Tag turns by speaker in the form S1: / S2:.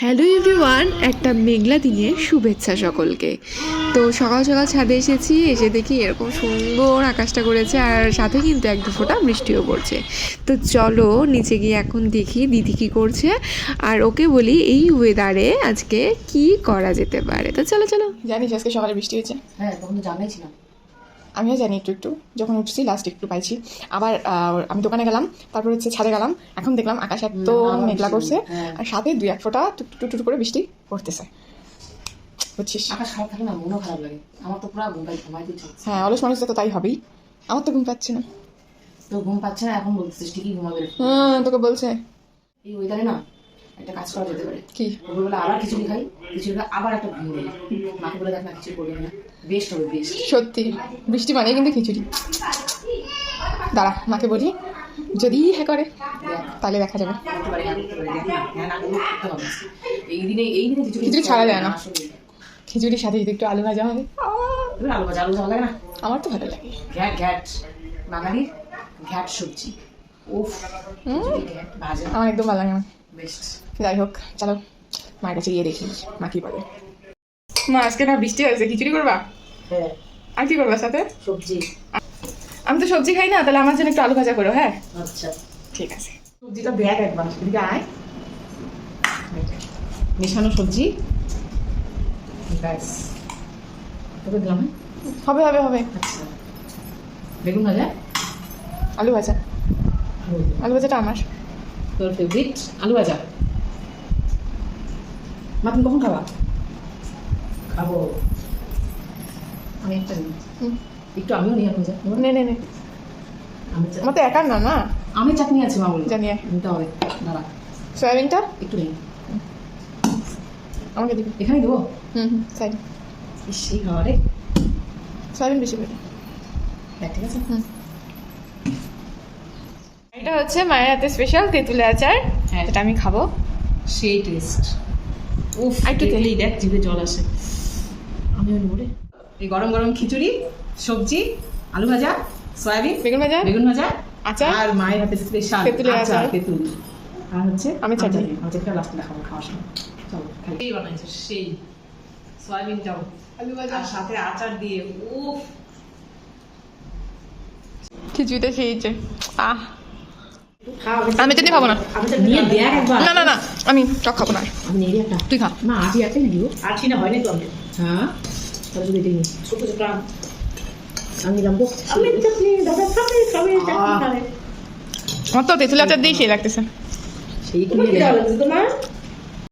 S1: Hello everyone, একটা মেঘলা দিনে শুভেচ্ছা সকলকে। তো সকাল সকাল ছাদে এসে দেখি এরকম সুন্দর আকাশটা করেছে, আর সাথে কিন্তু এক দু ফোঁটা বৃষ্টিও পড়ছে। তো চলো নিচে গিয়ে এখন দেখি দিদি কী করছে, আর ওকে বলি এই ওয়েদারে আজকে কি করা যেতে পারে। তো চলো চলো।
S2: জানিস আজকে সকালে বৃষ্টি হয়েছে?
S3: হ্যাঁ, তখন তো জানাইছিলাম।
S2: আমিও জানি একটু একটু, যখন উঠছি লাস্ট একটু পাইছি। আবার আমি দোকানে গেলাম, তারপর হচ্ছে ছাদে গেলাম, এখন দেখলাম আকাশ এত মেঘলা করছে, আর সাথে দুই এক ফোঁটা টুকটুক করে বৃষ্টি পড়তেছে, বুঝছিস?
S3: আকাশ খারাপ থাকে না, মনও খারাপ লাগে। আমার তো পুরো ঘুমাইতে ইচ্ছে হচ্ছে।
S2: হ্যাঁ, অলস মানুষদের তো তাই হবেই। আমার তো ঘুম পাচ্ছে না।
S3: তো ঘুম পাচ্ছে না, এখন বলতেছিস ঠিকই ঘুমাবে।
S2: তোকে বলছে
S3: এই ওয়েদারে না একটা কাজ করা যেতে পারে।
S2: কি?
S3: দুপুরবেলা আবার খিচুড়ি খাই, খিচুড়ি খাই আবার একটা ঘুম দিই। মাকে বলে দেখ না খিচুড়ি করবে না, বেস্ট হবে বেস্ট।
S2: সত্যি বৃষ্টি মানে কিন্তু খিচুড়ি। দাঁড়া মাকে বলি, যদি হ্যাঁ করে তাহলে দেখা যাবে।
S3: করতে পারি, হ্যাঁ করতে পারি, দেখি হ্যাঁ না করতে হবে। এই দিনে
S2: খিচুড়ি ছাড়া যায় না। খিচুড়ির সাথে যদি একটু আলু ভাজা হবে,
S3: আলু ভাজা ভালো লাগে না?
S2: আমার তো ভালো লাগে।
S3: ঘ্যাট ঘ্যাট বাঙালির ঘ্যাট সবজি। উফ, ঘ্যাট ভাজা
S2: আমার একদম ভালো লাগে না।
S3: বেস্ট।
S2: যাই হোক চলো মায়ের কাছে গিয়ে দেখি মা কি বলে। মা আজকে না বৃষ্টি হয়েছে, খিচুড়ি করবা?
S3: হ্যাঁ,
S2: আর কি করবা সাথে?
S3: সবজি।
S2: আমি তো সবজি খাই না, তাহলে আমার জন্য একটু আলু ভাজা করো। হ্যাঁ
S3: আচ্ছা,
S2: ঠিক আছে।
S3: সবজিটা দেখ একবার, এদিকে আয়। মেশানো সবজি, ব্যাস তোকে দিলাম।
S2: হবে হবে হবে।
S3: আচ্ছা, বেগুন ভাজা,
S2: আলু ভাজা। আলু ভাজাটা আমার
S3: তোর ফেভারিট আলু ভাজা। মা তুমি কখন খাবা? খাবো আমি একটা নিই, একটু আমিও নিই এখন।
S2: নে নে নে, আমার তো একার না না।
S3: আমের চাটনি আছে মা বলে,
S2: জানি।
S3: নিতে হবে, দাঁড়া
S2: সয়াবিনটা
S3: একটু নেই।
S2: আমাকে দিবি?
S3: এখানে দেবো?
S2: তাই
S3: ইসি ঘরে
S2: সয়াবিন বেশি করে।
S3: ঠিক আছে।
S2: এটা হচ্ছে মায়ের হাতে স্পেশাল তেঁতুলের আচার,
S3: হ্যাঁ।
S2: যেটা আমি খাবো।
S3: সেই টেস্ট। উফ,
S2: একটু
S3: দেখলেই দেখ জিভে জল আসে। আমিও নেবো রে। এই গরম গরম খিচুড়ি, সবজি, আলু ভাজা, সয়াবিন, বেগুন ভাজা,
S2: আচার,
S3: আর মায়ের হাতে স্পেশাল
S2: তেঁতুলের আচার।
S3: তেঁতুল, আর হচ্ছে
S2: আমের চাটনি।
S3: আচারটা লাস্টে দেখাবো খাওয়ার সময়। চলো সেই বানাইছো, সেই সয়াবিন যাও
S2: আলু ভাজা,
S3: আর সাথে আচার দিয়ে। উফ,
S2: খিচুড়িটা সেইছে।
S3: খাও।
S2: আমি চাটনি খাবো না।
S3: নিয়ে দেখ একবার।
S2: না না না, আমি টক খাবো না।
S3: আমি নেই একটা।
S2: তুই খা।
S3: না আটি আছে নাকি? আটি না, হয়নি তো আমি। হ্যাঁ, তাহলে যদি দিই ছোট ছোট আমি নিলাম। আমের চাটনি দাদা খাবে, খাবে চাটনি খাবে।
S2: আমার তো তেঁতুলের আচার দিয়েই সেই লাগতেছে।
S3: সেই কি তোমার